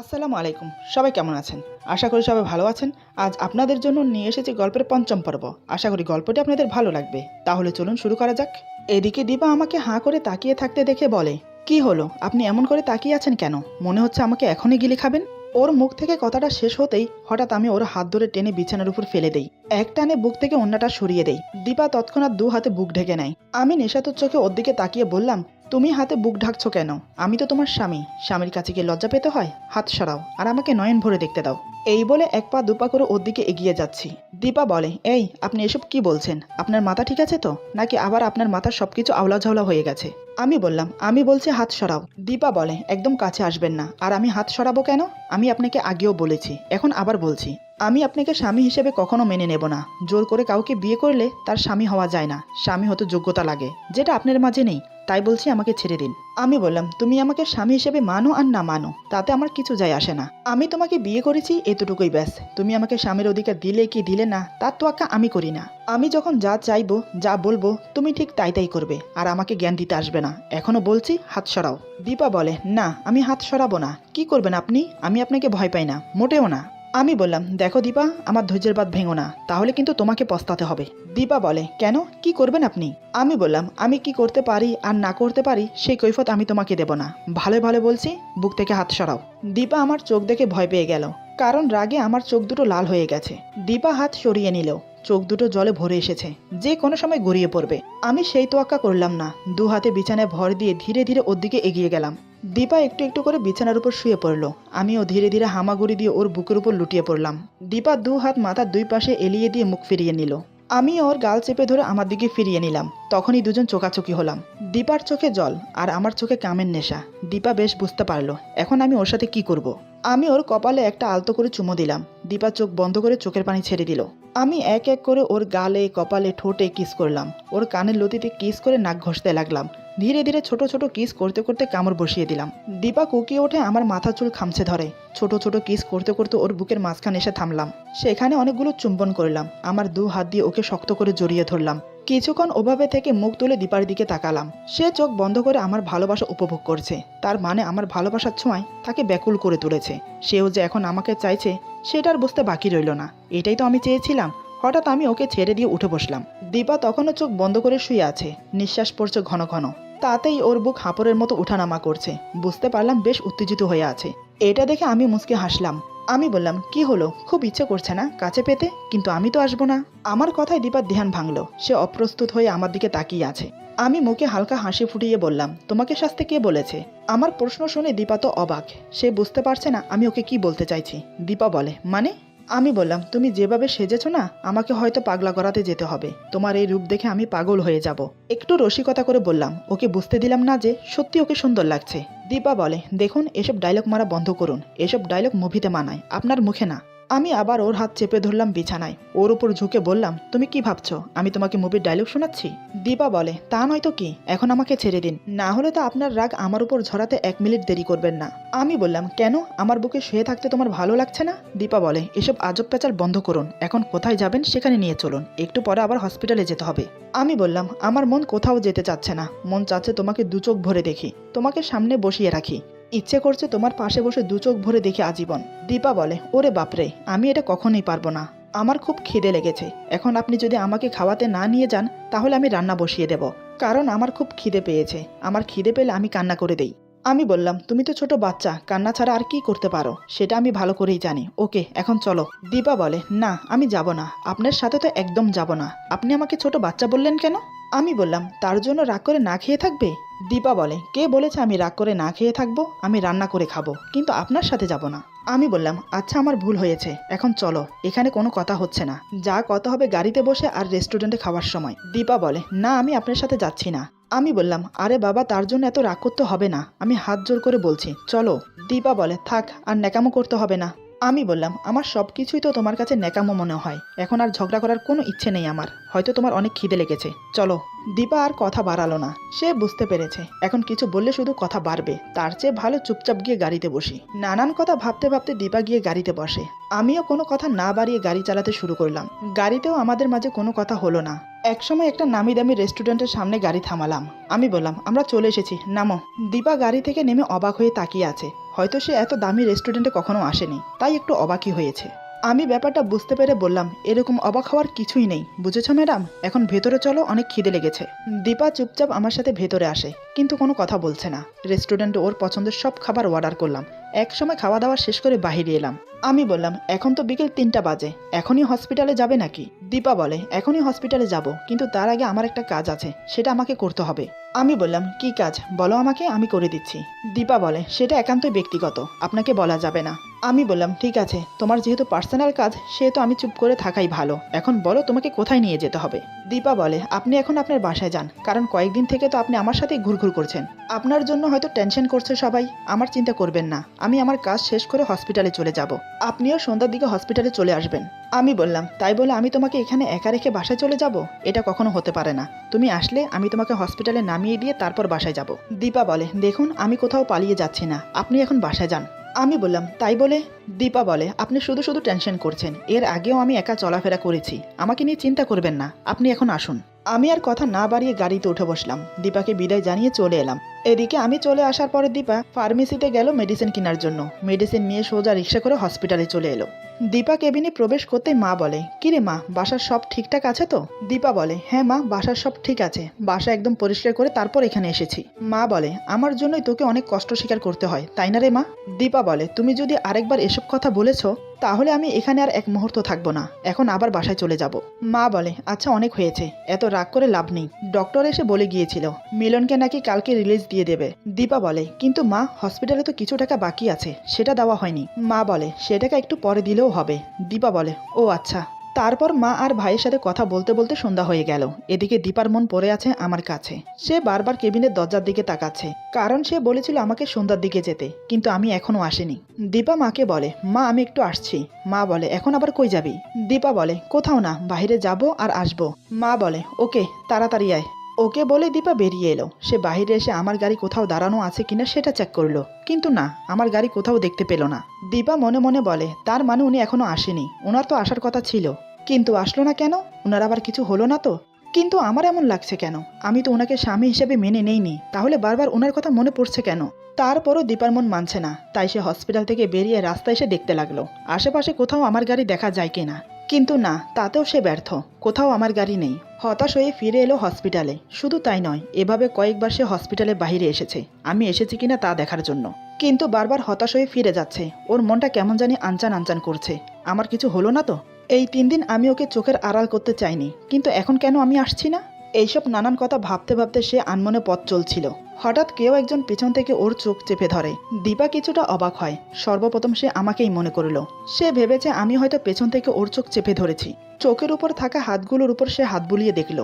আসসালামু আলাইকুম। সবাই কেমন আছেন? আশা করি সবাই ভালো আছেন। আজ আপনাদের জন্য নিয়ে এসেছি গল্পের পঞ্চম পর্ব। আশা করি গল্পটি আপনাদের ভালো লাগবে। তাহলে চলুন শুরু করা যাক। এদিকে দীপা আমাকে হাঁ করে তাকিয়ে থাকতে দেখে বলে, কি হলো, আপনি এমন করে তাকিয়ে আছেন কেন? মনে হচ্ছে আমাকে এখনই গিলে খাবেন। ওর মুখ থেকে কথাটা শেষ হতেই হঠাৎ আমি ওর হাত ধরে টেনে বিছানার উপর ফেলে দেই। এক টানে বুক থেকে অন্যটা সরিয়ে দেই। দীপা তৎক্ষণাৎ দু হাতে বুক ঢেকে নেয়। আমি নেশাতুর চোখে ওর দিকে তাকিয়ে বললাম, তুমি হাতে বুক ঢাকছো কেন? আমি তো তোমার স্বামী। স্বামীর কাছে গিয়ে লজ্জা পেতে হয়? হাত সরাও আর আমাকে নয়ন ভরে দেখতে দাও। এই বলে এক পা দুপা করে ওর দিকে এগিয়ে যাচ্ছি। দীপা বলে, এই আপনি এসব কি বলছেন? আপনার মাথা ঠিক আছে তো, নাকি আবার আপনার মাথার সবকিছু আওলা ঝাওলা হয়ে গেছে? আমি বললাম, আমি বলছি হাত সরাও। দীপা বলে, একদম কাছে আসবেন না। আর আমি হাত সরাবো কেন? আমি আপনাকে আগেও বলেছি, এখন আবার বলছি, আমি আপনাকে স্বামী হিসেবে কখনো মেনে নেব না। জোর করে কাউকে বিয়ে করলে তার স্বামী হওয়া যায় না। স্বামী হতে যোগ্যতা লাগে, যেটা আপনার মাঝে নেই। তাই বলছি, আমাকে ছেড়ে দিন। আমি বললাম, তুমি আমাকে স্বামী হিসেবে মানো আর না মানো, তাতে আমার কিছু যায় আসে না। আমি তোমাকে বিয়ে করেছি, এতটুকুই ব্যাস। তুমি আমাকে স্বামীর অধিকার দিলে কি দিলে না, তার তোয়াক্কা আমি করি না। আমি যখন যা চাইবো, যা বলবো, তুমি ঠিক তাই তাই করবে, আর আমাকে জ্ঞান দিতে আসবে না। এখনো বলছি, হাত সরাও। দীপা বলে, না আমি হাত সরাবো না। কি করবেন আপনি? আমি আপনাকে ভয় পাই না, মোটেও না। আমি বললাম, দেখো দীপা, আমার ধৈর্যের বাঁধ ভেঙো না, তাহলে কিন্তু তোমাকে পস্তাতে হবে। দীপা বলে, কেন, কি করবেন আপনি? আমি বললাম, আমি কি করতে পারি আর না করতে পারি সেই কৈফত আমি তোমাকে দেব না। ভালো ভালো বলছি, বুক থেকে হাত সরাও। দীপা আমার চোখ দেখে ভয় পেয়ে গেল, কারণ রাগে আমার চোখ দুটো লাল হয়ে গেছে। দীপা হাত সরিয়ে নিল, চোখ দুটো জলে ভরে এসেছে, যে কোনো সময় গড়িয়ে পড়বে। আমি সেই তোয়াক্কা করলাম না। দু হাতে বিছানায় ভর দিয়ে ধীরে ধীরে ওর দিকে এগিয়ে গেলাম। দীপা একটু একটু করে বিছানার উপর শুয়ে পড়ল। আমিও ধীরে ধীরে হামাগুড়ি দিয়ে ওর বুকের উপর লুটিয়ে পড়লাম। দীপা দু হাত মাথার দুই পাশে এলিয়ে দিয়ে মুখ ফিরিয়ে নিল। আমি ওর গাল চেপে ধরে আমার দিকে ফিরিয়ে নিলাম। তখনই দুজন চোখাচোখি হলাম। দীপার চোখে জল আর আমার চোখে কামের নেশা। দীপা বেশ বুঝতে পারলো এখন আমি ওর সাথে কি করব। আমি ওর কপালে একটা আলতো করে চুমো দিলাম। দীপা চোখ বন্ধ করে চোখের পানি ছেড়ে দিল। আমি এক এক করে ওর গালে, কপালে, ঠোঁটে কিস করলাম। ওর কানের লতিতে কিস করে নাক ঘষতে লাগলাম। ধীরে ধীরে ছোট ছোট কিস করতে করতে কামড় বসিয়ে দিলাম। দীপা কুকিয়ে ওঠে, আমার মাথা চুল খামছে ধরে। ছোট ছোট কিস করতে করতে ওর বুকের মাঝখানে এসে থামলাম। সেখানে অনেকগুলো চুম্বন করলাম। আমার দু হাত দিয়ে ওকে শক্ত করে জড়িয়ে ধরলাম। কিছুক্ষণ ওভাবে থেকে মুখ তুলে দীপার দিকে তাকালাম। সে চোখ বন্ধ করে আমার ভালোবাসা উপভোগ করছে। তার মানে আমার ভালোবাসার ছোঁয়ায় তাকে ব্যাকুল করে তুলেছে। সেও যে এখন আমাকে চাইছে, সেটার বুঝতে বাকি রইল না। এটাই তো আমি চেয়েছিলাম। হঠাৎ আমি ওকে ছেড়ে দিয়ে উঠে বসলাম। দীপা তখনও চোখ বন্ধ করে শুয়ে আছে, নিঃশ্বাস পড়ছে ঘন ঘন। তাতেই ওর বুক হাঁপড়ের মতো ওঠানামা করছে। বুঝতে পারলাম বেশ উত্তেজিত হয়ে আছে। এটা দেখে আমি মুচকে হাসলাম। আমি বললাম, কি হলো, খুব ইচ্ছে করছে না কাছে পেতে? কিন্তু আমি তো আসবো না। আমার কথায় দীপার ধ্যান ভাঙলো। সে অপ্রস্তুত হয়ে আমার দিকে তাকিয়ে আছে। আমি মুখে হালকা হাসি ফুটিয়ে বললাম, তোমাকে শাস্তে কে বলেছে? আমার প্রশ্ন শুনে দীপা তো অবাক। সে বুঝতে পারছে না আমি ওকে কি বলতে চাইছি। দীপা বলে, মানে? আমি বললাম, তুমি যেভাবে সেজেছো না, আমাকে হয়তো পাগলা করাতে যেতে হবে। তোমার এই রূপ দেখে আমি পাগল হয়ে যাব। একটু রসিকতা করে বললাম, ওকে বুঝতে দিলাম না যে সত্যি ওকে সুন্দর লাগছে। দীপা বলে, দেখুন, এসব ডায়লগ মারা বন্ধ করুন। এসব ডায়লগ মুভিতে মানায়, আপনার মুখে না। আমি আবার ওর হাত চেপে ধরলাম বিছানায়। ওর উপর ঝুঁকে বললাম, তুমি কি ভাবছো আমি তোমাকে মুভির ডায়লগ শোনাচ্ছি? দীপা বলে, তা নয়তো কি, এখন আমাকে ছেড়ে দিন, না হলে তো আপনার রাগ আমার উপর ঝরাতে 1 মিনিট দেরি করবেন না। আমি বললাম, কেন, আমার বুকে শুয়ে থাকতে তোমার ভালো লাগছে না? দীপা বলে, এসব আজব পেঁচাল বন্ধ করুন। এখন কোথায় যাবেন সেখানে নিয়ে চলুন, একটু পরে আবার হসপিটালে যেতে হবে। আমি বললাম, আমার মন কোথাও যেতে চাচ্ছে না। মন চাচ্ছে তোমাকে দু চোখ ভরে দেখি, তোমাকে সামনে বসিয়ে রাখি। ইচ্ছে করছে তোমার পাশে বসে দু চোখ ভরে দেখি আজীবন। দীপা বলে, ওরে বাপরে, আমি এটা কখনোই পারবো না। আমার খুব খিদে লেগেছে। এখন আপনি যদি আমাকে খাওয়াতে না নিয়ে যান, তাহলে আমি রান্না বসিয়ে দেব, কারণ আমার খুব খিদে পেয়েছে। আমার খিদে পেলে আমি কান্না করে দেই। আমি বললাম, তুমি তো ছোট বাচ্চা, কান্না ছাড়া আর কি করতে পারো সেটা আমি ভালো করেই জানি। ওকে, এখন চলো। দীপা বলে, না আমি যাব না, আপনার সাথে তো একদম যাব না। আপনি আমাকে ছোট বাচ্চা বললেন কেন? আমি বললাম, তার জন্য রাগ করে না খেয়ে থাকবে? দীপা বলে, কে বলেছে আমি রাগ করে না খেয়ে থাকবো? আমি রান্না করে খাবো, কিন্তু আপনার সাথে যাব না। আমি বললাম, আচ্ছা আমার ভুল হয়েছে, এখন চলো, এখানে কোনো কথা হচ্ছে না। যা কথা হবে গাড়িতে বসে আর রেস্টুরেন্টে খাওয়ার সময়। দীপা বলে, না আমি আপনার সাথে যাচ্ছি না। আমি বললাম, আরে বাবা, তার জন্য এত রাগ করতে হবে না, আমি হাত জোর করে বলছি, চলো। দীপা বলে, থাক, আর ন্যাকামো করতে হবে না। আমি বললাম, আমার সব কিছুই তো তোমার কাছে ন্যাকামো মনে হয়। এখন আর ঝগড়া করার কোনো ইচ্ছে নেই আমার। হয়তো তোমার অনেক খিদে লেগেছে, চলো। দীপা আর কথা বাড়ালো না। সে বুঝতে পেরেছে এখন কিছু বললে শুধু কথা বাড়বে, তার চেয়ে ভালো চুপচাপ গিয়ে গাড়িতে বসি। নানান কথা ভাবতে ভাবতে দীপা গিয়ে গাড়িতে বসে। আমিও কোনো কথা না বাড়িয়ে গাড়ি চালাতে শুরু করলাম। গাড়িতেও আমাদের মাঝে কোনো কথা হলো না। একসময় একটা নামি দামি রেস্টুরেন্টের সামনে গাড়ি থামালাম। আমি বললাম, আমরা চলে এসেছি, নামো। দীপা গাড়ি থেকে নেমে অবাক হয়ে তাকিয়ে আছে। হয়তো সে এত দামি রেস্টুরেন্টে কখনো আসেনি, তাই একটু অবাকই হয়েছে। আমি ব্যাপারটা বুঝতে পেরে বললাম, এরকম অবাক হওয়ার কিছুই নেই, বুঝেছো ম্যাডাম? এখন ভেতরে চলো, অনেক খিদে লেগেছে। দীপা চুপচাপ আমার সাথে ভেতরে আসে, কিন্তু কোনো কথা বলছে না। রেস্টুরেন্টে ওর পছন্দের সব খাবার অর্ডার করলাম। একসময় খাওয়া দাওয়া শেষ করে বাহিরে এলাম। আমি বললাম, এখন তো বিকেল 3টা বাজে, এখনই হসপিটালে যাবে নাকি? দীপা বলে, এখনই হসপিটালে যাব, কিন্তু তার আগে আমার একটা কাজ আছে, সেটা আমাকে করতে হবে। আমি বললাম, কি কাজ বলো আমাকে, আমি করে দিচ্ছি। দীপা বলে, সেটা একান্তই ব্যক্তিগত, আপনাকে বলা যাবে না। আমি বললাম, ঠিক আছে, তোমার যেহেতু পার্সোনাল কাজ, সেহেতু আমি চুপ করে থাকাই ভালো। এখন বলো তোমাকে কোথায় নিয়ে যেতে হবে। দীপা বলে, আপনি এখন আপনার বাসায় যান, কারণ কয়েকদিন থেকে তো আপনি আমার সাথে ঘুরঘুর করছেন। আপনার জন্য হয়তো টেনশন করছে সবাই, আমার চিন্তা করবেন না, আমি আমার কাজ শেষ করে হসপিটালে চলে যাব। আপনিও সন্ধ্যার দিকে হসপিটালে চলে আসবেন। আমি বললাম, তাই বলে আমি তোমাকে এখানে একা রেখে বাসায় চলে যাব? এটা কখনো হতে পারে না। তুমি আসলে আমি তোমাকে হসপিটালে নামিয়ে দিয়ে তারপর বাসায় যাব। দীপা বলে, দেখুন আমি কোথাও পালিয়ে যাচ্ছি না, আপনি এখন বাসায় যান। আমি বললাম, তাই বলে? দীপা বলে, আপনি শুধু শুধু টেনশন করছেন, এর আগেও আমি একা চলাফেরা করেছি, আমাকে নিয়ে চিন্তা করবেন না, আপনি এখন আসুন। আমি আর কথা না বাড়িয়ে গাড়িতে উঠে বসলাম। দীপাকে বিদায় জানিয়ে চলে এলাম। এদিকে আমি চলে আসার পরে দীপা ফার্মেসিতে গেল মেডিসিন কেনার জন্য। মেডিসিন নিয়ে সোজা রিক্সা করে হসপিটালে চলে এলো। দীপা কেবিনে প্রবেশ করতেই মা বলে, কিরে মা, বাসার সব ঠিকঠাক আছে তো? দীপা বলে, হ্যাঁ মা, বাসার সব ঠিক আছে, বাসা একদম পরিষ্কার করে তারপর এখানে এসেছি। মা বলে, আমার জন্যই তোকে অনেক কষ্ট স্বীকার করতে হয়, তাই না রে মা? দীপা বলে, তুমি যদি আরেকবার এসব কথা বলেছো, তাহলে আমি এখানে আর এক মুহূর্ত থাকবো না, এখন আবার বাসায় চলে যাব। মা বলে, আচ্ছা অনেক হয়েছে, এত রাগ করে লাভ নেই, ডক্টর এসে বলে গিয়েছিল মিলনকে নাকি কালকে রিলিজ দিয়ে দেবে। দীপা বলে, কিন্তু মা, হসপিটালে তো কিছু টাকা বাকি আছে, সেটা দেওয়া হয়নি। মা বলে, সে টাকা একটু পরে দিলেও হবে। দীপা বলে, ও আচ্ছা। তারপর মা আর ভাইয়ের সাথে কথা বলতে বলতে সন্ধ্যা হয়ে গেল। এদিকে দীপার মন পড়ে আছে আমার কাছে। সে বারবার কেবিনের দরজার দিকে তাকাচ্ছে, কারণ সে বলেছিল আমাকে সন্ধ্যার দিকে যেতে, কিন্তু আমি এখনো আসিনি। দীপা মাকে বলে, মা আমি একটু আসছি। মা বলে, এখন আবার কই যাবি? দীপা বলে, কোথাও না, বাইরে যাব আর আসবো। মা বলে, ওকে, তাড়াতাড়ি আয়। ওকে বলে দীপা বেরিয়ে এলো। সে বাইরে এসে আমার গাড়ি কোথাও দাঁড়ানো আছে কিনা সেটা চেক করলো, কিন্তু না, আমার গাড়ি কোথাও দেখতে পেল না। দীপা মনে মনে বলে, তার মানে উনি এখনো আসেনি, ওনার তো আসার কথা ছিল, কিন্তু আসলো না কেন? ওনার আবার কিছু হলো না তো? কিন্তু আমার এমন লাগছে কেন? আমি তো ওনাকে স্বামী হিসেবে মেনে নেইনি, তাহলে বারবার ওনার কথা মনে পড়ছে কেন? তারপরও দীপার মন মানছে না, তাই সে হসপিটাল থেকে বেরিয়ে রাস্তায় এসে দেখতে লাগলো আশেপাশে কোথাও আমার গাড়ি দেখা যায় কিনা। কিন্তু না, তাতেও সে ব্যর্থ, কোথাও আমার গাড়ি নেই। হতাশ হয়ে ফিরে এলো হসপিটালে। শুধু তাই নয়, এভাবে কয়েকবার সে হসপিটালে বাইরে এসেছে আমি এসেছি কিনা তা দেখার জন্য, কিন্তু বারবার হতাশ হয়ে ফিরে যাচ্ছে। ওর মনটা কেমন জানি আনচান আনচান করছে, আমার কিছু হলো না তো? এই 3 দিন আমি ওকে চোখের আড়াল করতে চাইনি, কিন্তু এখন কেন আমি আসছি না? এইসব নানান কথা ভাবতে ভাবতে সে আনমনে পথ চলছিল। হঠাৎ কেউ একজন পেছন থেকে ওর চোখ চেপে ধরে। দীপা কিছুটা অবাক হয়। সর্বপ্রথম সে আমাকেই মনে করলো। সে ভেবেছে আমি হয়তো পেছন থেকে ওর চোখ চেপে ধরেছি। চোখের উপর থাকা হাতগুলোর উপর সে হাত বুলিয়ে দেখল,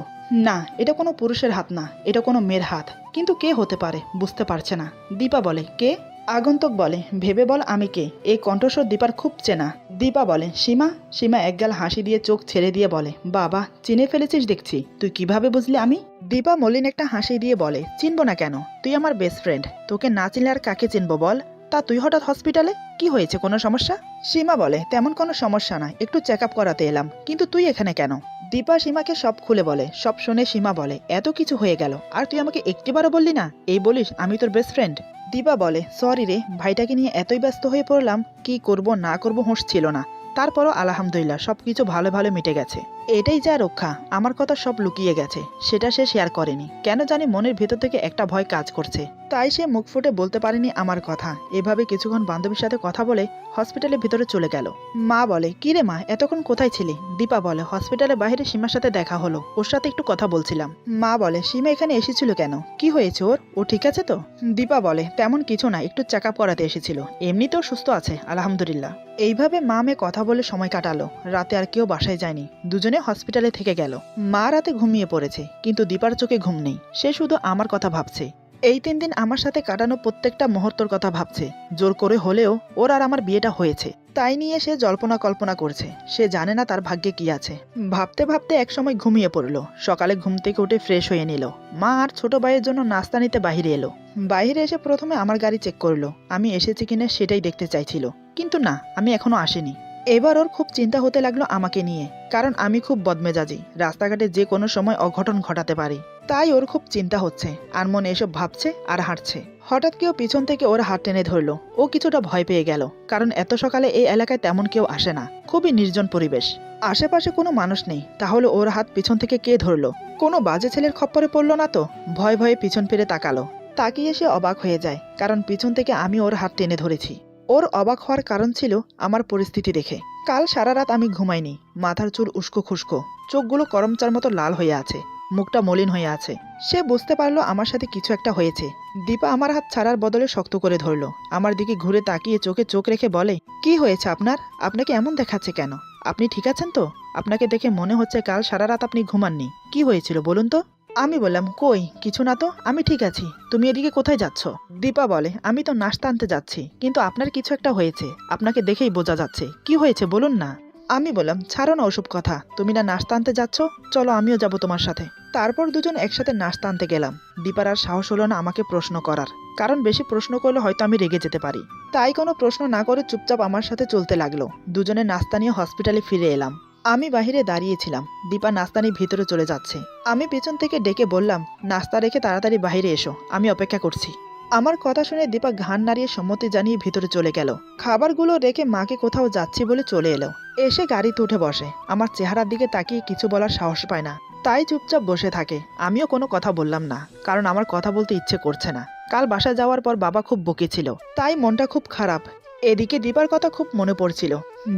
না, এটা কোনো পুরুষের হাত না, এটা কোনো মেয়ের হাত। কিন্তু কে হতে পারে বুঝতে পারছে না। দীপা বলে, কে? আগন্তুক বলে, ভেবে বল আমি কে। এই কণ্ঠস্বর দীপার খুব চেনা। দীপা বলে, সীমা। সীমা একগাল হাসি দিয়ে চোখ ছেড়ে দিয়ে বলে, বাবা, চিনে ফেলেছিস দেখছি, তুই কিভাবে বুঝলি আমি? দীপা মলিন একটা হাসি দিয়ে বলে, চিনবো না কেন, তুই আমার বেস্ট ফ্রেন্ড, তোকে না চিনলে আর কাকে চিনবো বল? তা তুই হঠাৎ হসপিটালে, কি হয়েছে, কোনো সমস্যা? সীমা বলে, তেমন কোনো সমস্যা না, একটু চেক আপ করাতে এলাম, কিন্তু তুই এখানে কেন? দীপা সীমাকে সব খুলে বলে। সব শুনে সীমা বলে, এত কিছু হয়ে গেল আর তুই আমাকে একটিবারও বললি না, এই বলিস আমি তোর বেস্ট ফ্রেন্ড? দীপা বলে, সরি রে, ভাইটাকে নিয়ে এতই ব্যস্ত হয়ে পড়লাম, কি করব না করব হুঁশ ছিল না। তারপরও আলহামদুলিল্লাহ সবকিছু ভালো ভালো মিটে গেছে। এটাই যা রক্ষা, আমার কথা সব লুকিয়ে গেছে, সেটা সে শেয়ার করেনি। কেন জানি মনের ভেতর থেকে একটা ভয় কাজ করছে, তাই সে মুখ ফুটে বলতে পারেনি আমার কথা। এভাবে কিছুক্ষণ বান্ধবীর সাথে কথা বলে হসপিটালের ভিতরে চলে গেল। মা বলে, কি রে মা, এতক্ষণ কোথায় ছিলি? দীপা বলে, হসপিটালের বাইরে সীমার সাথে দেখা হলো, ওর সাথে একটু কথা বলছিলাম। মা বলে, সীমা এখানে এসেছিল কেন, কি হয়েছে ওর, ও ঠিক আছে তো? দীপা বলে, তেমন কিছু না, একটু চেক আপ করাতে এসেছিল, এমনিতেও সুস্থ আছে আলহামদুলিল্লাহ। এইভাবে মা মেয়ে কথা বলে সময় কাটালো। রাতে আর কেউ বাসায় যায়নি, দুজনে হসপিটালে থেকে গেল। মা রাতে ঘুমিয়ে পড়েছে, কিন্তু দীপার চোখে ঘুম নেই, সে শুধু আমার কথা ভাবছে। এই 3 দিন আমার সাথে কাটানো প্রত্যেকটা মুহূর্তের কথা ভাবছে। জোর করে হলেও ওর আর আমার বিয়েটা হয়েছে, তাই নিয়ে সে জল্পনা কল্পনা করছে। সে জানে না তার ভাগ্যে কি আছে। ভাবতে ভাবতে একসময় ঘুমিয়ে পড়লো। সকালে ঘুম থেকে উঠে ফ্রেশ হয়ে নিল। মা আর ছোট ভাইয়ের জন্য নাস্তা নিতে বাহিরে এলো। বাইরে এসে প্রথমে আমার গাড়ি চেক করলো, আমি এসেছি কিনা সেটাই দেখতে চাইছিল, কিন্তু না, আমি এখনো আসিনি। এবার ওর খুব চিন্তা হতে লাগলো আমাকে নিয়ে, কারণ আমি খুব বদমেজাজি, রাস্তাঘাটে যে কোনো সময় অঘটন ঘটাতে পারি। তাই ওর খুব চিন্তা হচ্ছে, আর মনে এসব ভাবছে আর হাঁটছে। হঠাৎ কেউ পিছন থেকে ওর হাত টেনে ধরলো। ও কিছুটা ভয় পেয়ে গেল, কারণ এত সকালে এই এলাকায় তেমন কেউ আসে না, খুবই নির্জন পরিবেশ, আশেপাশে কোনো মানুষ নেই। তাহলে ওর হাত পিছন থেকে কে ধরলো? কোনো বাজে ছেলের খপ্পরে পড়লো না তো? ভয়ে ভয়ে পিছন ফিরে তাকালো। তাকিয়ে সে অবাক হয়ে যায়, কারণ পিছন থেকে আমি ওর হাত টেনে ধরেছি। ওর অবাক হওয়ার কারণ ছিল আমার পরিস্থিতি দেখে। কাল সারা রাত আমি ঘুমাইনি, মাথার চুল উস্কো খুস্কো, চোখগুলো করমচার মতো লাল হয়ে আছে, মুখটা মলিন হয়ে আছে। সে বুঝতে পারলো আমার সাথে কিছু একটা হয়েছে। দীপা আমার হাত ছাড়ার বদলে শক্ত করে ধরলো। আমার দিকে ঘুরে তাকিয়ে চোখে চোখ রেখে বলে, কি হয়েছে আপনার? আপনাকে এমন দেখাচ্ছে কেন? আপনি ঠিক আছেন তো? আপনাকে দেখে মনে হচ্ছে কাল সারা রাত আপনি ঘুমাননি। কি হয়েছিল বলুন তো? আমি বললাম, কই কিছু না তো, আমি ঠিক আছি। তুমি এদিকে কোথায় যাচ্ছ? দীপা বলে, আমি তো নাস্তা আনতে যাচ্ছি, কিন্তু আপনার কিছু একটা হয়েছে, আপনাকে দেখেই বোঝা যাচ্ছে। কি হয়েছে বলুন না। আমি বললাম, ছাড়ো না ওসব কথা, তুমি না নাস্তা আনতে যাচ্ছ, চলো আমিও যাব তোমার সাথে। তারপর দুজন একসাথে নাস্তা আনতে গেলাম। দীপার আর সাহস হলো না আমাকে প্রশ্ন করার, কারণ বেশি প্রশ্ন করলে হয়তো আমি রেগে যেতে পারি। তাই কোনো প্রশ্ন না করে চুপচাপ আমার সাথে চলতে লাগলো। দুজনে নাস্তা নিয়ে হসপিটালে ফিরে এলাম। আমি বাহিরে দাঁড়িয়েছিলাম, দীপা নাস্তা নিয়ে ভিতরে চলে যাচ্ছে। আমি পেছন থেকে ডেকে বললাম, নাস্তা রেখে তাড়াতাড়ি বাইরে এসো, আমি অপেক্ষা করছি। আমার কথা শুনে দীপা ঘাড় নাড়িয়ে সম্মতি জানিয়ে ভিতরে চলে গেল। খাবারগুলো রেখে মাকে কোথাও যাচ্ছি বলে চলে এলো। এসে গাড়িতে উঠে বসে। আমার চেহারার দিকে তাকিয়ে কিছু বলার সাহস পায় না, তাই চুপচাপ বসে থাকে। আমিও কোনো কথা বললাম না, কারণ আমার কথা বলতে ইচ্ছে করছে না। কাল বাসায় যাওয়ার পর বাবা খুব বকেছিল, তাই মনটা খুব খারাপ। এদিকে দীপার কথা খুব মনে পড়ছিল।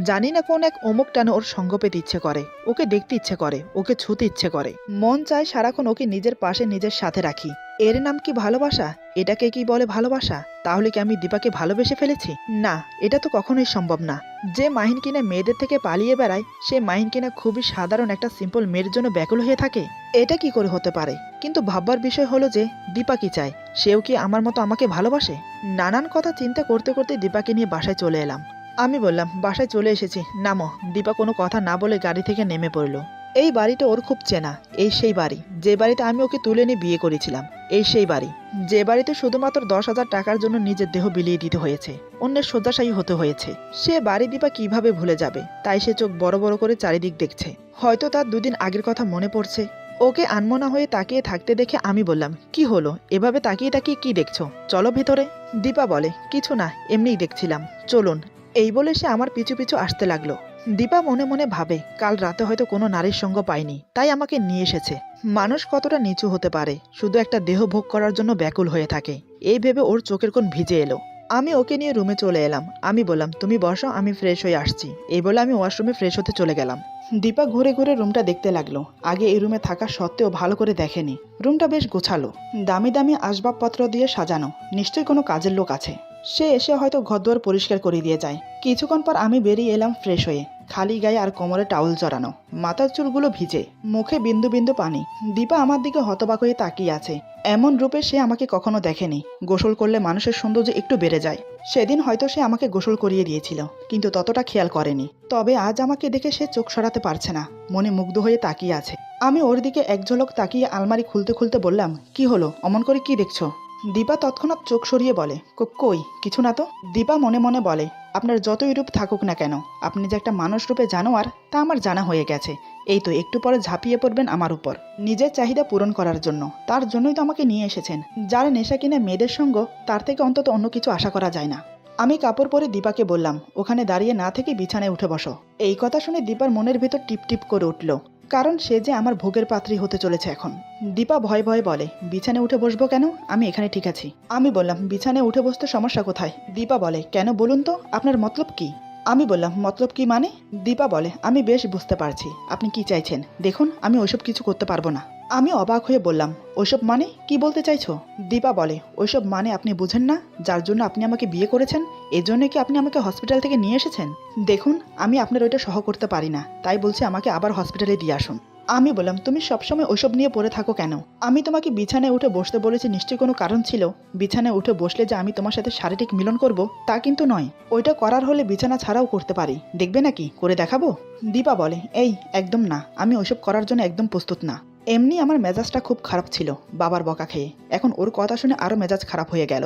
জানি না কোন এক অমুক টানে ওর সঙ্গ পেতে ইচ্ছে করে, ওকে দেখতে ইচ্ছে করে, ওকে ছুতে ইচ্ছে করে। মন চায় সারাক্ষণ ওকে নিজের পাশে নিজের সাথে রাখি। এর নাম কি ভালোবাসা? এটাকে কি বলে ভালোবাসা? তাহলে কি আমি দীপাকে ভালোবেসে ফেলেছি? না, এটা তো কখনোই সম্ভব না। যে মাহিন কিনা মেয়েদের থেকে পালিয়ে বেড়ায়, সে মাহিন কিনা খুবই সাধারণ একটা সিম্পল মেয়ের জন্য ব্যাকুল হয়ে থাকে। এটা কি করে হতে পারে? কিন্তু ভাববার বিষয় হলো যে দীপা কি চায়, সেও কি আমার মতো আমাকে ভালোবাসে? নানান কথা চিন্তা করতে করতে দীপাকে নিয়ে বাসায় চলে এলাম। আমি বললাম, বাসায় চলে এসেছি, নামো। দীপা কোনো কথা না বলে গাড়ি থেকে নেমে পড়লো। এই বাড়িটা ওর খুব চেনা। এই সেই বাড়ি যে বাড়িতে আমি ওকে তুলে নিয়ে বিয়ে করেছিলাম। এই সেই বাড়ি যে বাড়িতে শুধুমাত্র 10,000 টাকার জন্য নিজের দেহ বিলিয়ে দিতে হয়েছে, অন্যের শয্যাশায়ী হতে হয়েছে। সে বাড়ি দীপা কিভাবে ভুলে যাবে? তাই সে চোখ বড় বড় করে চারিদিক দেখছে। হয়তো তার দুদিন আগের কথা মনে পড়ছে। ওকে আনমনা হয়ে তাকিয়ে থাকতে দেখে আমি বললাম, কি হলো, এভাবে তাকিয়ে তাকিয়ে কি দেখছো? চলো ভেতরে। দীপা বলে, কিছু না, এমনিই দেখছিলাম, চলুন। এই বলে সে আমার পিছু পিছু আসতে লাগলো। দীপা মনে মনে ভাবে, কাল রাতে হয়তো কোনো নারীর সঙ্গ পায়নি, তাই আমাকে নিয়ে এসেছে। মানুষ কতটা নিচু হতে পারে, শুধু একটা দেহ ভোগ করার জন্য ব্যাকুল হয়ে থাকে। এই ভেবে ওর চোখের কোণ ভিজে এলো। আমি ওকে নিয়ে রুমে চলে এলাম। আমি বললাম, তুমি বসো, আমি ফ্রেশ হয়ে আসছি। এই বলে আমি ওয়াশরুমে ফ্রেশ হতে চলে গেলাম। দীপা ঘুরে ঘুরে রুমটা দেখতে লাগলো। আগে এই রুমে থাকা সত্ত্বেও ভালো করে দেখেনি। রুমটা বেশ গোছালো, দামি দামি আসবাবপত্র দিয়ে সাজানো। নিশ্চয়ই কোনো কাজের লোক আছে। সে এসে হয়তো ঘরদুয়ার পরিষ্কার করে দিয়ে যায়। কিছুক্ষণ পর আমি বেরিয়ে এলাম ফ্রেশ হয়ে, খালি গায়ে আর কোমরে টাউল জড়ানো, মাথার চুলগুলো ভিজে, মুখে বিন্দু বিন্দু পানি। দীপা আমার দিকে হতবাক হয়ে তাকিয়ে আছে। এমন রূপে সে আমাকে কখনো দেখেনি। গোসল করলে মানুষের সৌন্দর্য একটু বেড়ে যায়। সেদিন হয়তো সে আমাকে গোসল করিয়ে দিয়েছিল, কিন্তু ততটা খেয়াল করেনি। তবে আজ আমাকে দেখে সে চোখ সরাতে পারছে না, মনে মুগ্ধ হয়ে তাকিয়ে আছে। আমি ওর দিকে এক ঝলক তাকিয়ে আলমারি খুলতে খুলতে বললাম, কি হলো, অমন করে কি দেখছো? দীপা তৎক্ষণাৎ চোখ সরিয়ে বলে, কই কিছু না তো। দীপা মনে মনে বলে, আপনার যতই রূপ থাকুক না কেন, আপনি যে একটা মানুষ রূপে জানোয়ার তা আমার জানা হয়ে গেছে। এই তো একটু পরে ঝাঁপিয়ে পড়বেন আমার উপর, নিজের চাহিদা পূরণ করার জন্য। তার জন্যই তো আমাকে নিয়ে এসেছেন। যার নেশা কিনা মেয়েদের সঙ্গ, তার থেকে অন্তত অন্য কিছু আশা করা যায় না। আমি কাপড় পরে দীপাকে বললাম, ওখানে দাঁড়িয়ে না থেকে বিছানায় উঠে বসো। এই কথা শুনে দীপার মনের ভেতর টিপ টিপ করে উঠল, কারণ সে যে আমার ভোগের পাত্রী হতে চলেছে এখন। দীপা ভয়ে ভয়ে বলে, বিছানে উঠে বসবো কেন, আমি এখানে ঠিক আছি। আমি বললাম, বিছানে উঠে বসতে সমস্যা কোথায়? দীপা বলে, কেন বলুন তো, আপনার মতলব কি? আমি বললাম, মতলব কি মানে? দীপা বলে, আমি বেশ বুঝতে পারছি আপনি কি চাইছেন। দেখুন, আমি ওইসব কিছু করতে পারবো না। আমি অবাক হয়ে বললাম, ওইসব মানে কি বলতে চাইছো? দীপা বলে, ওইসব মানে আপনি বুঝেন না, যার জন্য আপনি আমাকে বিয়ে করেছেন, এজন্য কি আপনি আমাকে হসপিটাল থেকে নিয়ে এসেছেন? দেখুন, আমি আপনার ওইটা সহ করতে পারি না, তাই বলছি আমাকে আবার হসপিটালে দিয়ে আসুন। আমি বললাম, তুমি সবসময় ওইসব নিয়ে পড়ে থাকো কেন? আমি তোমাকে বিছানায় উঠে বসতে বলেছি, নিশ্চয়ই কোনো কারণ ছিল। বিছানায় উঠে বসলে যে আমি তোমার সাথে শারীরিক মিলন করব তা কিন্তু নয়। ওইটা করার হলে বিছানা ছাড়াও করতে পারি, দেখবে নাকি, করে দেখাবো? দীপা বলে, এই একদম না, আমি ওইসব করার জন্য একদম প্রস্তুত না। এমনি আমার মেজাজটা খুব খারাপ ছিল বাবার বকা খেয়ে, এখন ওর কথা শুনে আরও মেজাজ খারাপ হয়ে গেল।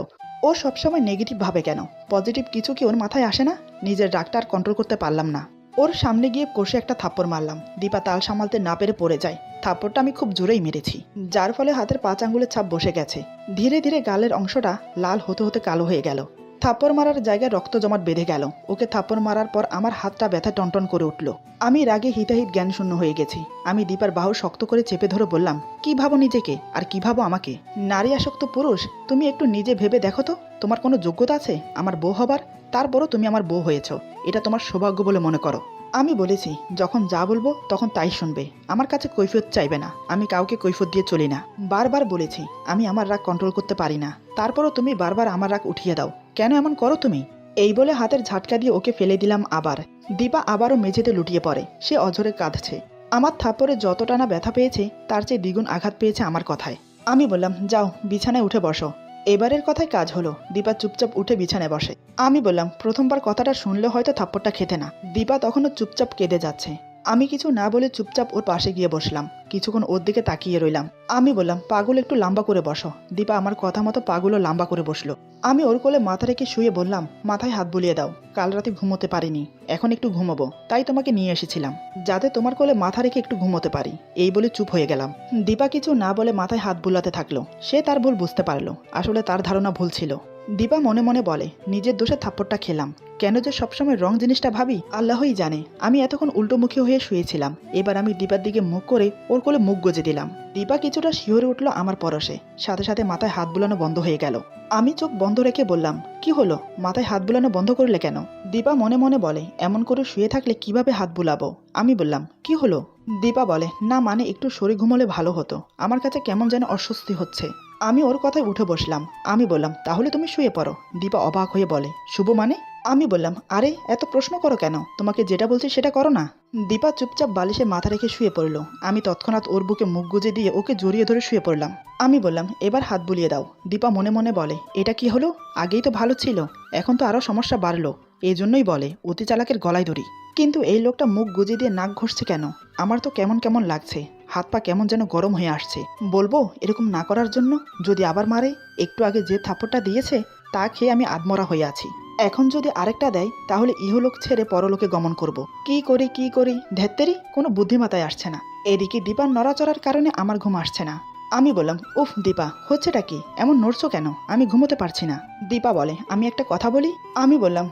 ও সবসময় নেগেটিভ ভাবে কেন? পজিটিভ কিছু কি ওর মাথায় আসে না? নিজের রাগটা আর কন্ট্রোল করতে পারলাম না। ওর সামনে গিয়ে কষে একটা থাপ্পড় মারলাম। দীপা তাল সামালতে না পেরে পড়ে যায়। থাপ্পড়টা আমি খুব জোরেই মেরেছি, যার ফলে হাতের 5 আঙ্গুলের ছাপ বসে গেছে। ধীরে ধীরে গালের অংশটা লাল হতে হতে কালো হয়ে গেল। থাপ্পড় মারার জায়গায় রক্ত জমাট বেঁধে গেল। ওকে থাপ্পড় মারার পর আমার হাতটা ব্যথা টনটন করে উঠল। আমি রাগে হিতাহিত জ্ঞান শূন্য হয়ে গেছি। আমি দীপার বাহু শক্ত করে চেপে ধরে বললাম, কি ভাবো নিজেকে আর কি ভাবো আমাকে? নারী আসক্ত পুরুষ, তুমি একটু নিজে ভেবে দেখো তো, তোমার কোনো যোগ্যতা আছে আমার বউ হবার? তারপরও তুমি আমার বউ হয়েছ, এটা তোমার সৌভাগ্য বলে মনে করো। আমি বলেছি যখন যা বলবো তখন তাই শুনবে, আমার কাছে কৈফিয়ত চাইবে না। আমি কাউকে কৈফিয়ত দিয়ে চলি না। বারবার বলেছি আমি আমার রাগ কন্ট্রোল করতে পারি না, তারপরও তুমি বারবার আমার রাগ উঠিয়ে দাও, কেন এমন করো তুমি? এই বলে হাতের ঝাটকা দিয়ে ওকে ফেলে দিলাম আবার। দীপা আবারও মেঝেতে লুটিয়ে পড়ে। সে অঝরে কাঁদছে। আমার থাপ্পড়ে যতটা না ব্যথা পেয়েছে তার চেয়ে দ্বিগুণ আঘাত পেয়েছে আমার কথায়। আমি বললাম, যাও বিছানায় উঠে বসো। এবারের কথায় কাজ হলো। দীপা চুপচাপ উঠে বিছানায় বসে। আমি বললাম, প্রথমবার কথাটা শুনলে হয়তো থাপ্পড়টা খেতে না। দীপা তখনও চুপচাপ কেঁদে যাচ্ছে। আমি কিছু না বলে চুপচাপ ওর পাশে গিয়ে বসলাম। কিছুক্ষণ ওর দিকে তাকিয়ে রইলাম। আমি বললাম, পাগুলো একটু লম্বা করে বসো। দীপা আমার কথা মতো পাগুলো লম্বা করে বসলো। আমি ওর কোলে মাথা রেখে শুয়ে বললাম, মাথায় হাত বুলিয়ে দাও। কাল রাতে ঘুমোতে পারিনি, এখন একটু ঘুমোবো, তাই তোমাকে নিয়ে এসেছিলাম, যাতে তোমার কোলে মাথা রেখে একটু ঘুমোতে পারি। এই বলে চুপ হয়ে গেলাম। দীপা কিছু না বলে মাথায় হাত বুলাতে থাকলো। সে তার ভুল বুঝতে পারলো। আসলে তার ধারণা ভুল ছিল। দীপা মনে মনে বলে, নিজের দোষে থাপ্পড়টা খেলাম। কেন যে সবসময় রং জিনিসটা ভাবি আল্লাহই জানে। আমি এতক্ষণ উল্টোমুখী হয়ে শুয়েছিলাম। এবার আমি দীপার দিকে মুখ করে ওর কোলে মুখ গজে দিলাম। দীপা কিছুটা শিহরে উঠল আমার পরশে। সাথে সাথে মাথায় হাত বুলানো বন্ধ হয়ে গেল। আমি চোখ বন্ধ রেখে বললাম, কি হলো, মাথায় হাত বুলানো বন্ধ করলে কেন? দীপা মনে মনে বলে, এমন করে শুয়ে থাকলে কিভাবে হাত বুলাবো? আমি বললাম, কি হলো? দীপা বলে, না মানে একটু শরীর ঘুমোলে ভালো হতো, আমার কাছে কেমন যেন অস্বস্তি হচ্ছে। আমি ওর কথায় উঠে বসলাম। আমি বললাম, তাহলে তুমি শুয়ে পড়ো। দীপা অবাক হয়ে বলে, শুভ মানে? আমি বললাম, আরে এত প্রশ্ন করো কেন, তোমাকে যেটা বলছি সেটা করো না। দীপা চুপচাপ বালিশে মাথা রেখে শুয়ে পড়ল। আমি তৎক্ষণাৎ ওর বুকে মুখ গুজে দিয়ে ওকে জড়িয়ে ধরে শুয়ে পড়লাম। আমি বললাম, এবার হাত বুলিয়ে দাও। দীপা মনে মনে বলে, এটা কি হলো? আগেই তো ভালো ছিল, এখন তো আরো সমস্যা বাড়লো। এই জন্যই বলে অতি চালাকের গলায় ধরি। কিন্তু এই লোকটা মুখ গুজে দিয়ে নাক ঘষছে কেন? আমার তো কেমন কেমন লাগছে, হাত পা কেমন যেন গরম হয়ে আসছে। বলবো এরকম না করার জন্য? যদি আবার মারে? একটু আগে যে থাপ্পড়টা দিয়েছে তা খেয়ে আমি আধমরা হয়ে আছি। এখন যদি আরেকটা দেয় তাহলে ইহলোক ছেড়ে পরলোকে গমন করব। কি করি ধ্যাত্তেরি, কোনো বুদ্ধিমাতায় আসছে না। এদিকে দীপার নড়াচড়ার কারণে আমার ঘুম আসছে না। আমি বললাম, উফ দীপা, হচ্ছেটা কি? এমন নড়ছো কেন? আমি ঘুমোতে পারছি না। দীপা বলে, আমি একটা কথা বলি? আমি বললাম,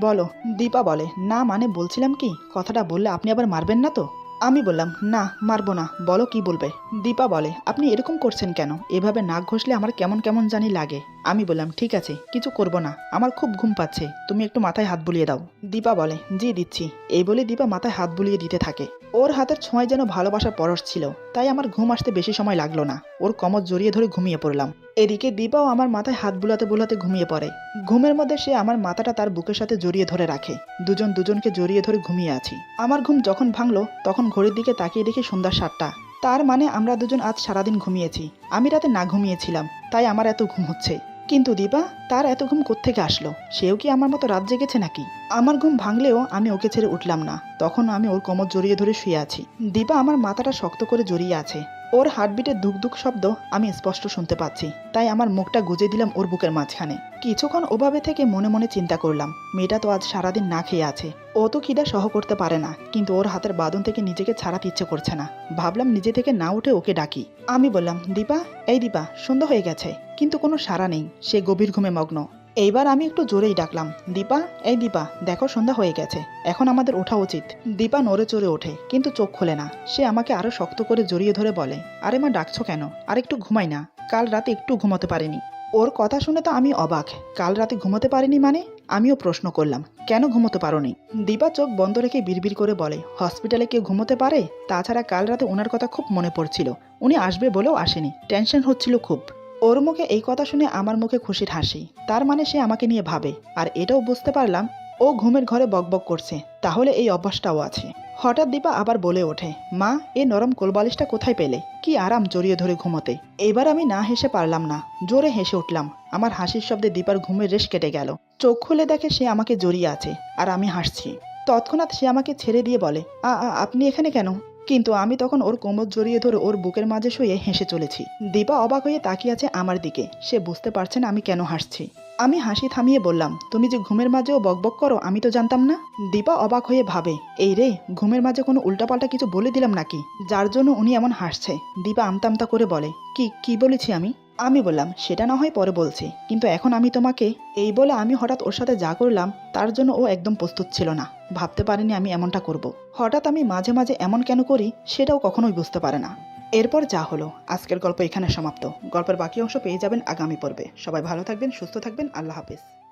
বলো। দীপা বলে, না মানে বলছিলাম কি, কথাটা বললে আপনি আবার মারবেন না তো? আমি বললাম, না মারবো না, বলো কি বলবে। দীপা বলে, আপনি এরকম করছেন কেন? এভাবে নাক ঘষলে আমার কেমন কেমন জানি লাগে। আমি বললাম, ঠিক আছে, কিছু করব না, আমার খুব ঘুম পাচ্ছে, তুমি একটু মাথায় হাত বুলিয়ে দাও। দীপা বলে, জি দিচ্ছি। এই বলে দীপা মাথায় হাত বুলিয়ে দিতে থাকে। ওর হাতের ছোঁয়ায় যেন ভালোবাসার পরশ ছিল, তাই আমার ঘুম আসতে বেশি সময় লাগলো না। ওর কমর জড়িয়ে ধরে ঘুমিয়ে পড়লাম। এদিকে দীপাও আমার মাথায় হাত বুলাতে বুলাতে ঘুমিয়ে পড়ে। ঘুমের মধ্যে সে আমার মাথাটা তার বুকের সাথে জড়িয়ে ধরে রাখে। দুজন দুজনকে জড়িয়ে ধরে ঘুমিয়ে আছি। আমার ঘুম যখন ভাঙলো তখন ঘড়ির দিকে তাকিয়ে দেখি সন্ধ্যা 7টা। তার মানে আমরা দুজন আজ সারাদিন ঘুমিয়েছি। আমি রাতে না ঘুমিয়েছিলাম, তাই আমার এত ঘুম হচ্ছে। কিন্তু দীপা, তার এত ঘুম কোত্থেকে আসলো? সেও কি আমার মতো রাত জেগেছে নাকি? আমার ঘুম ভাঙলেও আমি ওকে ছেড়ে উঠলাম না। তখন আমি ওর কোমর জড়িয়ে ধরে শুয়ে আছি। দীপা আমার মাথাটা শক্ত করে জড়িয়ে আছে। ওর হার্টবিটের ধুক ধুক শব্দ আমি স্পষ্ট শুনতে পাচ্ছি, তাই আমার মুখটা গুজে দিলাম ওর বুকের মাঝখানে। কিছুক্ষণ ওভাবে থেকে মনে মনে চিন্তা করলাম, মেয়েটা তো আজ সারাদিন না খেয়ে আছে, ও তো খিদা সহ করতে পারে না, কিন্তু ওর হাতের বাঁধন থেকে নিজেকে ছাড়াতে ইচ্ছে করছে না। ভাবলাম নিজে থেকে না উঠে ওকে ডাকি। আমি বললাম, দীপা, এই দীপা, সন্ধ্যা হয়ে গেছে, কিন্তু কোনো সাড়া নেই। সে গভীর ঘুমে মগ্ন। এইবার আমি একটু জোরেই ডাকলাম, দীপা, এই দীপা, দেখো সন্ধ্যা হয়ে গেছে, এখন আমাদের ওঠা উচিত। দীপা নড়ে চড়ে ওঠে, কিন্তু চোখ খোলে না। সে আমাকে আরো শক্ত করে জড়িয়ে ধরে বলে, আরে মা, ডাকছো কেন? আর একটু ঘুমাই না? কাল রাতে একটু ঘুমাতে পারিনি। ওর কথা শুনে তো আমি অবাক। কাল রাতে ঘুমোতে পারিনি মানে? আমিও প্রশ্ন করলাম, কেন ঘুমোতে পারোনি? দীপা চোখ বন্ধ রেখে বিড়বিড় করে বলে, হসপিটালে কেউ ঘুমোতে পারে? তাছাড়া কাল রাতে ওনার কথা খুব মনে পড়ছিল। উনি আসবে বলেও আসেনি, টেনশন হচ্ছিল খুব। ওর মুখে এই কথা শুনে আমার মুখে খুশির হাসি। তার মানে সে আমাকে নিয়ে ভাবে। আর এটাও বুঝতে পারলাম ও ঘুমের ঘরে বকবক করছে, তাহলে এই অভ্যাসটাও আছে। হঠাৎ দীপা আবার বলে ওঠে, মা, এই নরম কোলবালিশটা কোথায় পেলে? কি আরাম জড়িয়ে ধরে ঘুমোতে। এবার আমি না হেসে পারলাম না, জোরে হেসে উঠলাম। আমার হাসির শব্দে দীপার ঘুমের রেশ কেটে গেল। চোখ খুলে দেখে সে আমাকে জড়িয়ে আছে আর আমি হাসছি। তৎক্ষণাৎ সে আমাকে ছেড়ে দিয়ে বলে, আপনি এখানে কেন? কিন্তু আমি তখন ওর কোমর জড়িয়ে ধরে ওর বুকের মাঝে শুয়ে হেসে চলেছি। দীপা অবাক হয়ে তাকিয়ে আছে আমার দিকে। সে বুঝতে পারছে না আমি কেন হাসছি। আমি হাসি থামিয়ে বললাম, তুমি যে ঘুমের মাঝেও বকবক করো আমি তো জানতাম না। দীপা অবাক হয়ে ভাবে, এই রে, ঘুমের মাঝে কোনো উল্টাপাল্টা কিছু বলে দিলাম নাকি, যার জন্য উনি এমন হাসছে। দীপা আমতা আমতা করে বলে, কি কি বলেছি আমি? আমি বললাম, সেটা না হয় পরে বলছি, কিন্তু এখন আমি তোমাকে। এই বলে আমি হঠাৎ ওর সাথে যা করলাম তার জন্য ও একদম প্রস্তুত ছিল না। ভাবতে পারিনি আমি এমনটা করব। হঠাৎ আমি মাঝে মাঝে এমন কেন করি সেটাও কখনোই বুঝতে পারে না। এরপর যা হলো, আজকের গল্প এখানে সমাপ্ত। গল্পের বাকি অংশ পেয়ে যাবেন আগামী পর্বে। সবাই ভালো থাকবেন, সুস্থ থাকবেন, আল্লাহ হাফেজ।